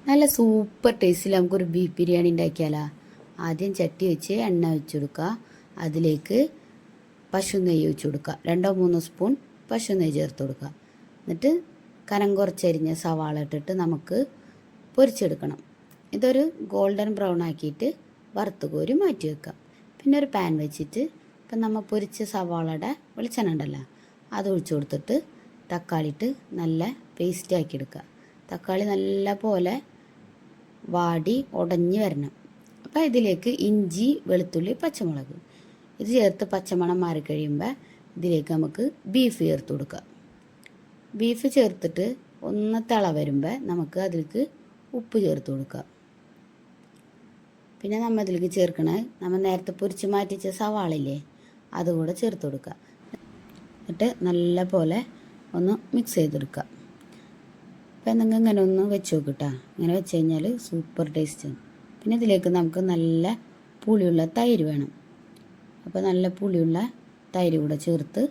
നല്ല സൂപ്പർ ടേസ്റ്റിൽ നമുക്കൊരു ബീഫ് ബിരിയാണി ഉണ്ടാക്കിയാലോ. ആദ്യം ചട്ടി വെച്ച് എണ്ണ വെച്ച് കൊടുക്കുക. അതിലേക്ക് പശു നെയ്യ് ഒഴിച്ച് കൊടുക്കുക. 2-3 സ്പൂൺ പശു നെയ്യ് ചേർത്ത് കൊടുക്കുക. എന്നിട്ട് കനം കുറച്ചരിഞ്ഞ സവാള ഇട്ടിട്ട് നമുക്ക് പൊരിച്ചെടുക്കണം. ഇതൊരു ഗോൾഡൻ ബ്രൗൺ ആക്കിയിട്ട് വറുത്ത് കോരി മാറ്റി വെക്കാം. പിന്നെ ഒരു പാൻ വെച്ചിട്ട് ഇപ്പം നമ്മൾ പൊരിച്ച സവാളയുടെ വെളിച്ചെണ്ണ ഉണ്ടല്ലോ, അത് ഒഴിച്ച് കൊടുത്തിട്ട് തക്കാളി ഇട്ട് നല്ല പേസ്റ്റ് ആക്കി എടുക്കുക. തക്കാളി നല്ല പോലെ വാടി ഉടഞ്ഞ് വരണം. അപ്പോൾ ഇതിലേക്ക് ഇഞ്ചി, വെളുത്തുള്ളി, പച്ചമുളക് ഇത് ചേർത്ത് പച്ചമണം മാറിക്കഴിയുമ്പോൾ ഇതിലേക്ക് നമുക്ക് ബീഫ് ചേർത്ത് കൊടുക്കുക. ബീഫ് ചേർത്തിട്ട് ഒന്ന് തിള വരുമ്പോൾ നമുക്ക് അതിലേക്ക് ഉപ്പ് ചേർത്ത് കൊടുക്കുക. പിന്നെ നമ്മൾ ഇതിലേക്ക് ചേർക്കണത് നമ്മൾ നേരത്തെ പൊരിച്ച് മാറ്റിച്ച സവാളയില്ലേ, അതുകൂടെ ചേർത്ത് കൊടുക്കുക. എന്നിട്ട് നല്ല പോലെ ഒന്ന് മിക്സ് ചെയ്തെടുക്കുക. അപ്പോൾ എന്തെങ്കിലും ഇങ്ങനെ ഒന്ന് വെച്ച് നോക്കിട്ടാ. ഇങ്ങനെ വെച്ച് കഴിഞ്ഞാൽ സൂപ്പർ ടേസ്റ്റാണ്. പിന്നെ ഇതിലേക്ക് നമുക്ക് നല്ല പുളിയുള്ള തൈര് വേണം. അപ്പോൾ നല്ല പുളിയുള്ള തൈര് കൂടെ ചേർത്ത്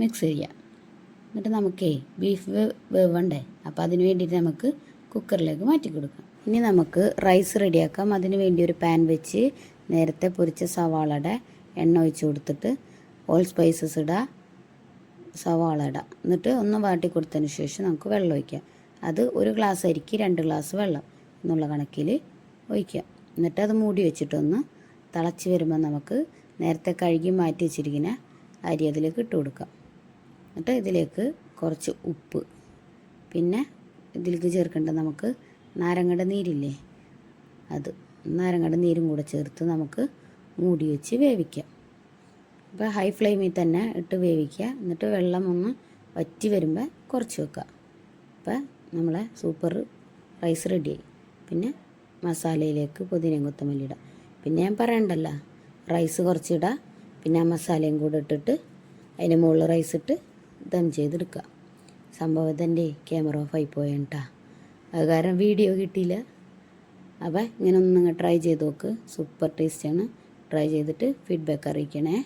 മിക്സ് ചെയ്യാം. എന്നിട്ട് നമുക്കേ ബീഫ് വേവണ്ടേ, അപ്പോൾ അതിന് വേണ്ടിയിട്ട് നമുക്ക് കുക്കറിലേക്ക് മാറ്റി കൊടുക്കാം. ഇനി നമുക്ക് റൈസ് റെഡിയാക്കാം. അതിന് വേണ്ടി ഒരു പാൻ വെച്ച് നേരത്തെ പൊരിച്ച സവാളയുടെ എണ്ണ ഒഴിച്ച് കൊടുത്തിട്ട് ഓൾ സ്പൈസസ് ഇടുക, സവാള ഇടാം. എന്നിട്ട് ഒന്ന് വാട്ടി കൊടുത്തതിന് ശേഷം നമുക്ക് വെള്ളം ഒഴിക്കാം. അത് 1 ഗ്ലാസ് അരിക്ക് 2 ഗ്ലാസ് വെള്ളം എന്നുള്ള കണക്കിൽ ഒഴിക്കുക. എന്നിട്ട് അത് മൂടി വെച്ചിട്ടൊന്ന് തിളച്ച് വരുമ്പോൾ നമുക്ക് നേരത്തെ കഴുകി മാറ്റി വെച്ചിരിക്കുന്ന അരി അതിലേക്ക് ഇട്ട് കൊടുക്കാം. എന്നിട്ട് ഇതിലേക്ക് കുറച്ച് ഉപ്പ്, പിന്നെ ഇതിലേക്ക് ചേർക്കേണ്ടത് നമുക്ക് നാരങ്ങയുടെ നീരില്ലേ, അത് നാരങ്ങയുടെ നീരും കൂടെ ചേർത്ത് നമുക്ക് മൂടി വെച്ച് വേവിക്കാം. അപ്പോൾ ഹൈ ഫ്ലെയിമിൽ തന്നെ ഇട്ട് വേവിക്കുക. എന്നിട്ട് വെള്ളം ഒന്ന് വറ്റി വരുമ്പോൾ കുറച്ച് വെക്കുക. അപ്പോൾ നമ്മളെ സൂപ്പർ റൈസ് റെഡിയായി. പിന്നെ മസാലയിലേക്ക് പുതിനയും കൊത്തമല്ലി ഇടാം. പിന്നെ ഞാൻ പറയണ്ടല്ലോ, റൈസ് കുറച്ചിടുക, പിന്നെ ആ മസാലയും കൂടെ ഇട്ടിട്ട് അതിന് മുകളിൽ റൈസ് ഇട്ട് ദം ചെയ്തെടുക്കുക. സംഭവം ഇതെൻ്റെ ക്യാമറ ഓഫ് ആയി പോയേട്ടാ, അത് കാരണം വീഡിയോ കിട്ടിയില്ല. അപ്പോൾ ഇങ്ങനെ ഒന്ന് നിങ്ങൾ ട്രൈ ചെയ്ത് നോക്ക്, സൂപ്പർ ടേസ്റ്റാണ്. ട്രൈ ചെയ്തിട്ട് ഫീഡ്ബാക്ക് അറിയിക്കണേ.